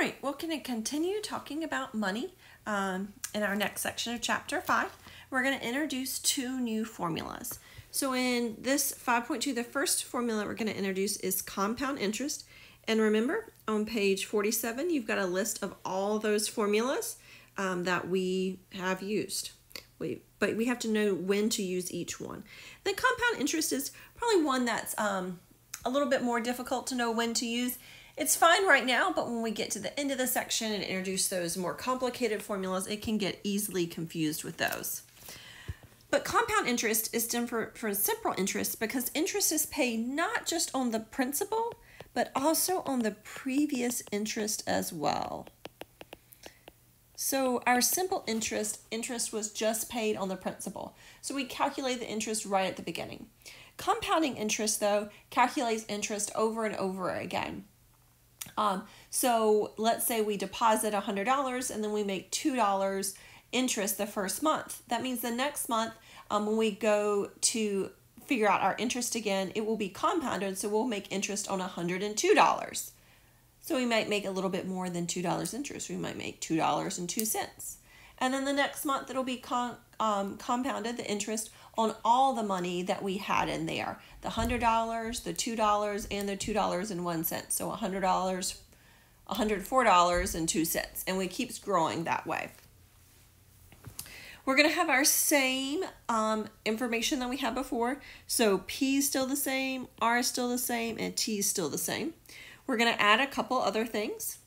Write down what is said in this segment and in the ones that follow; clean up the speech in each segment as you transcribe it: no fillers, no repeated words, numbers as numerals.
right, we're going to continue talking about money in our next section of Chapter 5. We're going to introduce two new formulas. So in this 5.2, the first formula we're going to introduce is compound interest. And remember, on page 47, you've got a list of all those formulas that we have used. But we have to know when to use each one. The compound interest is probably one that's a little bit more difficult to know when to use. It's fine right now, but when we get to the end of the section and introduce those more complicated formulas, it can get easily confused with those. But compound interest is different from simple interest because interest is paid not just on the principal, but also on the previous interest as well. So our simple interest was just paid on the principal. So we calculate the interest right at the beginning. Compounding interest, though, calculates interest over and over again. So let's say we deposit $100 and then we make $2 interest the first month. That means the next month, when we go to figure out our interest again, it will be compounded, so we'll make interest on $102. So we might make a little bit more than $2 interest. We might make $2.02. And then the next month it'll be compounded, the interest on all the money that we had in there. The $100, the $2, and the $2.01. So $100, $104.02. And it keeps growing that way. We're going to have our same information that we had before. So P is still the same, R is still the same, and T is still the same. We're going to add a couple other things.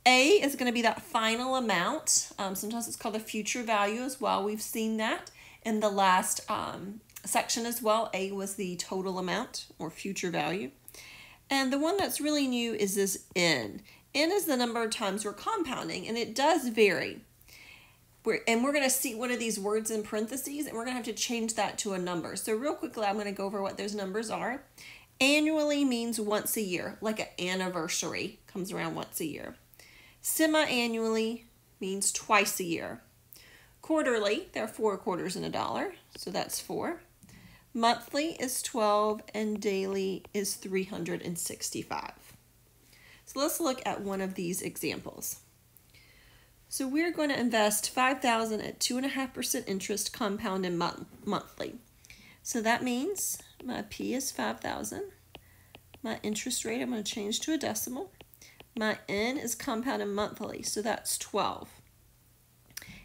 A is going to be that final amount. Sometimes it's called the future value as well. We've seen that in the last section as well. A was the total amount or future value. And the one that's really new is this N. N is the number of times we're compounding, and it does vary. We're going to see one of these words in parentheses, and we're going to have to change that to a number. So real quickly, I'm going to go over what those numbers are. Annually means once a year, like an anniversary comes around once a year. Semi-annually means twice a year. Quarterly, there are 4 quarters in $1, so that's 4. Monthly is 12, and daily is 365. So let's look at one of these examples. So we're going to invest $5,000 at 2.5% interest compounded monthly. So that means my P is 5,000. My interest rate, I'm going to change to a decimal. My N is compounded monthly, so that's 12.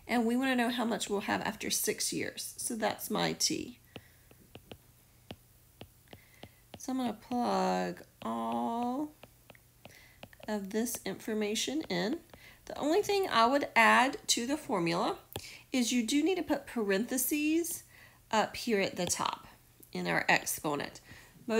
And we want to know how much we'll have after 6 years. So that's my T. So I'm going to plug all of this information in. The only thing I would add to the formula is you do need to put parentheses up here at the top in our exponent.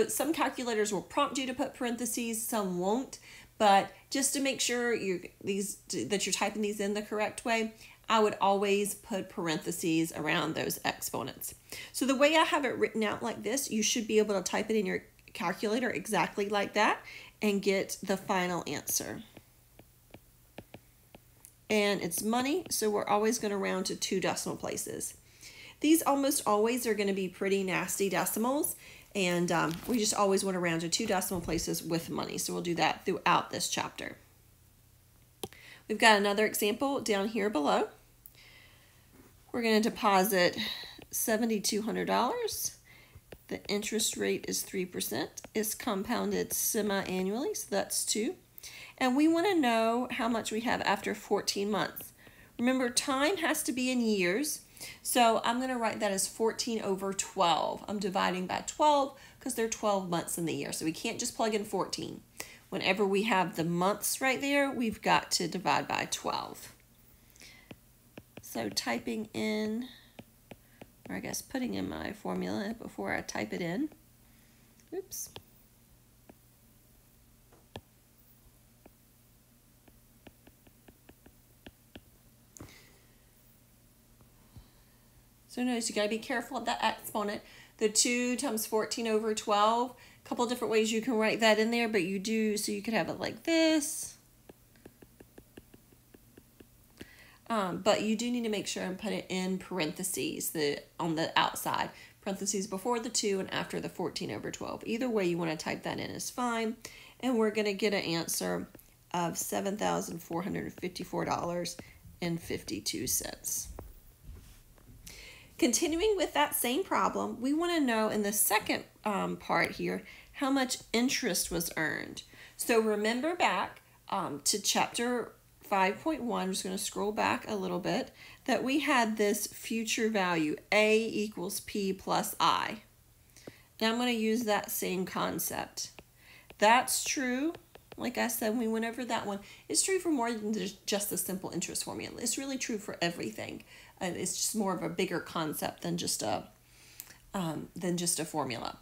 Some calculators will prompt you to put parentheses, some won't, but just to make sure that you're typing these in the correct way, I would always put parentheses around those exponents. So the way I have it written out like this, you should be able to type it in your calculator exactly like that and get the final answer. And it's money, so we're always going to round to 2 decimal places. These almost always are going to be pretty nasty decimals, and we just always want to round to 2 decimal places with money, so we'll do that throughout this chapter. We've got another example down here below. We're going to deposit $7,200. The interest rate is 3%. It's compounded semi-annually, so that's 2. And we want to know how much we have after 14 months. Remember, time has to be in years, so I'm going to write that as 14 over 12. I'm dividing by 12 because there are 12 months in the year, so we can't just plug in 14. Whenever we have the months right there, we've got to divide by 12. So typing in, or I guess putting in my formula before I type it in. Oops. So notice you got to be careful of that exponent. The 2 times 14 over 12. A couple different ways you can write that in there, but you do, so you could have it like this. But you do need to make sure and put it in parentheses on the outside. Parentheses before the 2 and after the 14 over 12. Either way you want to type that in is fine. And we're going to get an answer of $7,454.52. Continuing with that same problem, we want to know in the second part here how much interest was earned. So remember back to chapter 5.1, I'm just going to scroll back a little bit, that we had this future value, A equals P plus I. Now I'm going to use that same concept. That's true. Like I said, we went over that one. It's true for more than just the simple interest formula. It's really true for everything. It's just more of a bigger concept than just a formula.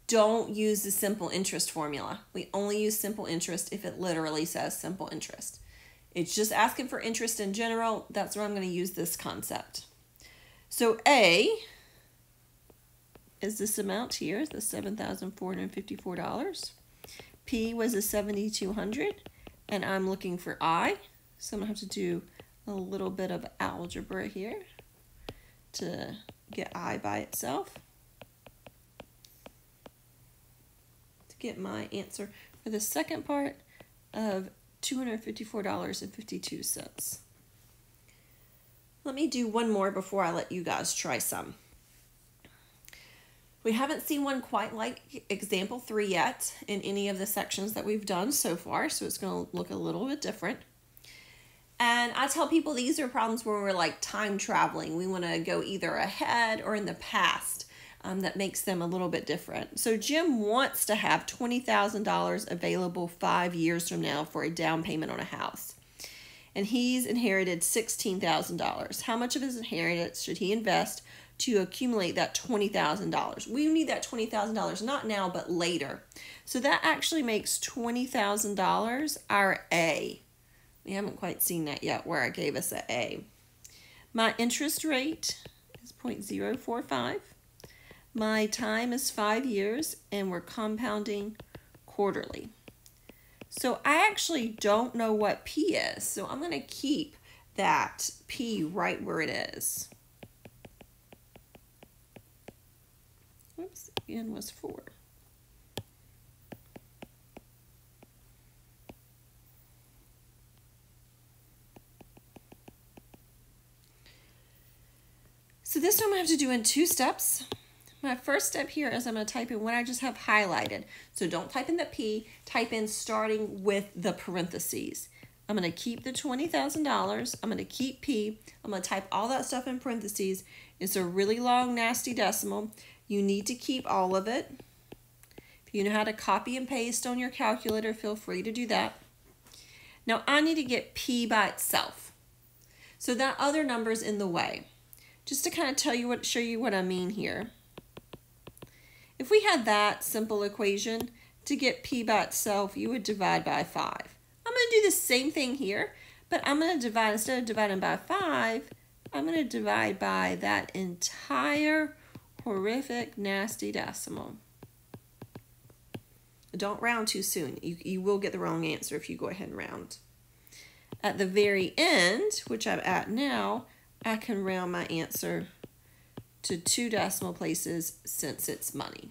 Don't use the simple interest formula. We only use simple interest if it literally says simple interest. It's just asking for interest in general. That's where I'm going to use this concept. So A is this amount here, the $7,454. P was a $7,200, and I'm looking for I. So I'm going to have to do a little bit of algebra here to get I by itself, to get my answer for the second part of $254.52. Let me do one more before I let you guys try some. We haven't seen one quite like example 3 yet in any of the sections that we've done so far, so it's going to look a little bit different. And I tell people these are problems where we're like time traveling. We want to go either ahead or in the past. That makes them a little bit different. So Jim wants to have $20,000 available 5 years from now for a down payment on a house. And he's inherited $16,000. How much of his inheritance should he invest to accumulate that $20,000? We need that $20,000 not now, but later. So that actually makes $20,000 our A. We haven't quite seen that yet where I gave us an A. My interest rate is 0.045. My time is 5 years, and we're compounding quarterly. So I actually don't know what P is, so I'm going to keep that P right where it is. Oops, N was 4. So this time I have to do in 2 steps. My first step here is I'm going to type in what I just have highlighted. So don't type in the P, type in starting with the parentheses. I'm going to keep the $20,000. I'm going to keep P. I'm going to type all that stuff in parentheses. It's a really long, nasty decimal. You need to keep all of it. If you know how to copy and paste on your calculator, feel free to do that. Now I need to get P by itself. So that other number's in the way. Just to kind of show you what I mean here. If we had that simple equation, to get P by itself, you would divide by 5. I'm going to do the same thing here, but I'm going to divide, instead of dividing by 5, I'm going to divide by that entire horrific, nasty decimal. Don't round too soon. You will get the wrong answer if you go ahead and round. At the very end, which I'm at now, I can round my answer to 2 decimal places since it's money.